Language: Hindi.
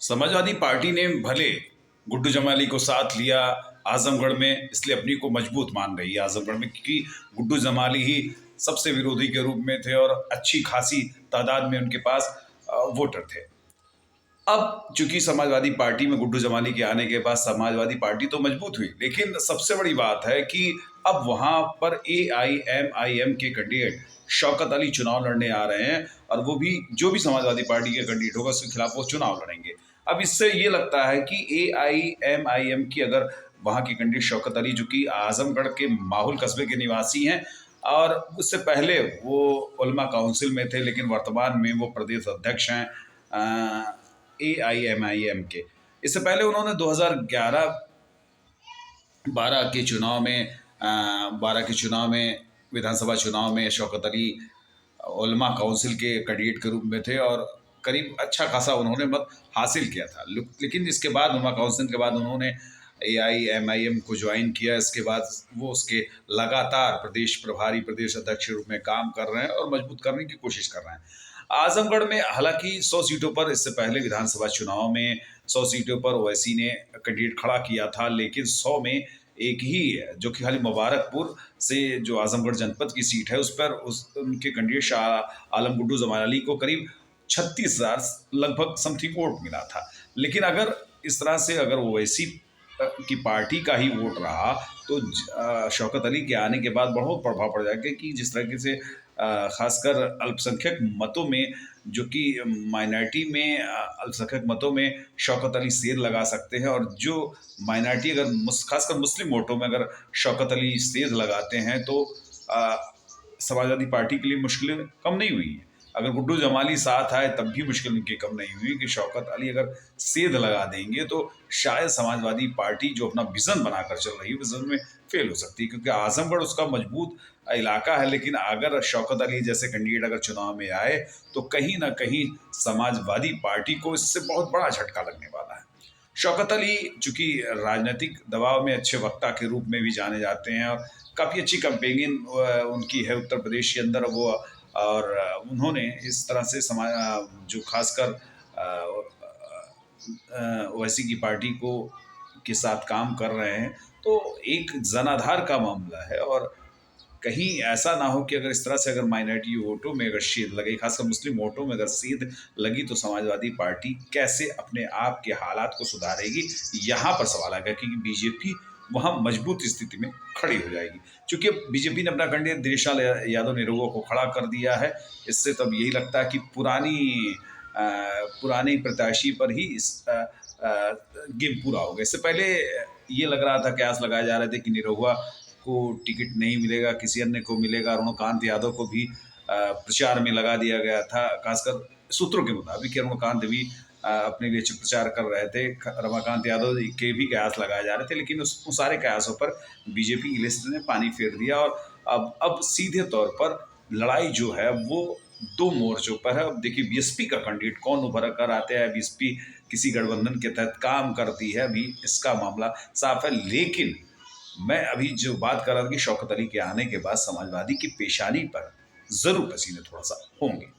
समाजवादी पार्टी ने भले गुड्डू जमाली को साथ लिया आजमगढ़ में, इसलिए अपनी को मजबूत मान रही है आजमगढ़ में, क्योंकि गुड्डू जमाली ही सबसे विरोधी के रूप में थे और अच्छी खासी तादाद में उनके पास वोटर थे। अब चूंकि समाजवादी पार्टी में गुड्डू जमाली के आने के बाद समाजवादी पार्टी तो मजबूत हुई, लेकिन सबसे बड़ी बात है कि अब वहां पर AIMIM के कैंडिडेट शौकत अली चुनाव लड़ने आ रहे हैं, और वो भी जो भी समाजवादी पार्टी के कैंडिडेट होगा उसके खिलाफ वो चुनाव लड़ेंगे। अब इससे ये लगता है कि AIMIM की अगर वहां के कैंडिडेट शौकत अली, जो कि आजमगढ़ के माहुल कस्बे के निवासी हैं और उससे पहले वो उलमा काउंसिल में थे, लेकिन वर्तमान में वो प्रदेश अध्यक्ष हैं AIMIM के। इससे पहले उन्होंने 2011-12 के चुनाव में 12 के चुनाव में विधानसभा चुनाव में शौकत अली उलमा काउंसिल के कैंडिडेट के रूप में थे और करीब अच्छा खासा उन्होंने मत हासिल किया था। लेकिन इसके बाद उलमा काउंसिल के बाद उन्होंने AIMIM को ज्वाइन किया। इसके बाद वो उसके लगातार प्रदेश प्रभारी, प्रदेश अध्यक्ष के रूप में काम कर रहे हैं और मजबूत करने की कोशिश कर रहे हैं। आजमगढ़ में हालांकि 100 सीटों पर इससे पहले विधानसभा चुनाव में 100 सीटों पर ओवैसी ने कैंडिडेट खड़ा किया था, लेकिन 100 में एक ही है, जो कि खाली मुबारकपुर से जो आजमगढ़ जनपद की सीट है उस पर उनके कैंडिडेट शाह आलम गुड्डू जमाली को करीब 36,000 लगभग समथिंग वोट मिला था। लेकिन अगर इस तरह से अगर ओवैसी की पार्टी का ही वोट रहा तो शौकत अली के आने के बाद बहुत प्रभाव पड़ जाएगा कि जिस तरीके से खासकर अल्पसंख्यक मतों में, जो कि माइनॉरिटी में अल्पसंख्यक मतों में शौकत अली सेर लगा सकते हैं, और जो माइनॉरिटी अगर खासकर मुस्लिम वोटों में अगर शौकत अली सेर लगाते हैं तो समाजवादी पार्टी के लिए मुश्किलें कम नहीं हुई हैं। अगर गुड्डू जमाली साथ आए तब भी मुश्किल उनकी कम नहीं हुई कि शौकत अली अगर सेध लगा देंगे तो शायद समाजवादी पार्टी जो अपना विजन बनाकर चल रही है विजन में फेल हो सकती है, क्योंकि आजमगढ़ उसका मजबूत इलाका है। लेकिन अगर शौकत अली जैसे कैंडिडेट अगर चुनाव में आए तो कहीं ना कहीं समाजवादी पार्टी को इससे बहुत बड़ा झटका लगने वाला है। शौकत अली चूंकि राजनीतिक दबाव में अच्छे वक्ता के रूप में भी जाने जाते हैं और काफ़ी अच्छी कैंपेनिंग उनकी है उत्तर प्रदेश के अंदर वो, और उन्होंने इस तरह से समाज जो खासकर ओवैसी की पार्टी को के साथ काम कर रहे हैं, तो एक जनाधार का मामला है। और कहीं ऐसा ना हो कि अगर इस तरह से अगर माइनॉरिटी वोटों में अगर सेध लगे, खासकर मुस्लिम वोटों में अगर सेध लगी, तो समाजवादी पार्टी कैसे अपने आप के हालात को सुधारेगी, यहाँ पर सवाल आएगा। क्योंकि बीजेपी वहाँ मजबूत स्थिति में खड़ी हो जाएगी। चूंकि बीजेपी ने अपना कैंडिडेट दिनेश लाल यादव निरहुआ को खड़ा कर दिया है, इससे तब यही लगता है कि पुरानी प्रत्याशी पर ही इस गेम पूरा हो गया। इससे पहले ये लग रहा था, कयास लगाए जा रहे थे कि निरहुआ को टिकट नहीं मिलेगा, किसी अन्य को मिलेगा। अरुणकांत यादव को भी प्रचार में लगा दिया गया था, खासकर सूत्रों के मुताबिक अरुणकांत भी अपने लिए प्रचार कर रहे थे। रमाकांत यादव के भी कयास लगाए जा रहे थे, लेकिन उन सारे कयासों पर बीजेपी की लिस्ट ने पानी फेर दिया। और अब सीधे तौर पर लड़ाई जो है वो 2 मोर्चों पर है। अब देखिए बीएसपी का कैंडिडेट कौन उभर कर आते हैं, बीएसपी किसी गठबंधन के तहत काम करती है, अभी इसका मामला साफ है। लेकिन मैं अभी जो बात कर रहा था कि शौकत अली के आने के बाद समाजवादी की पेशानी पर जरूर पसीने थोड़ा सा होंगे।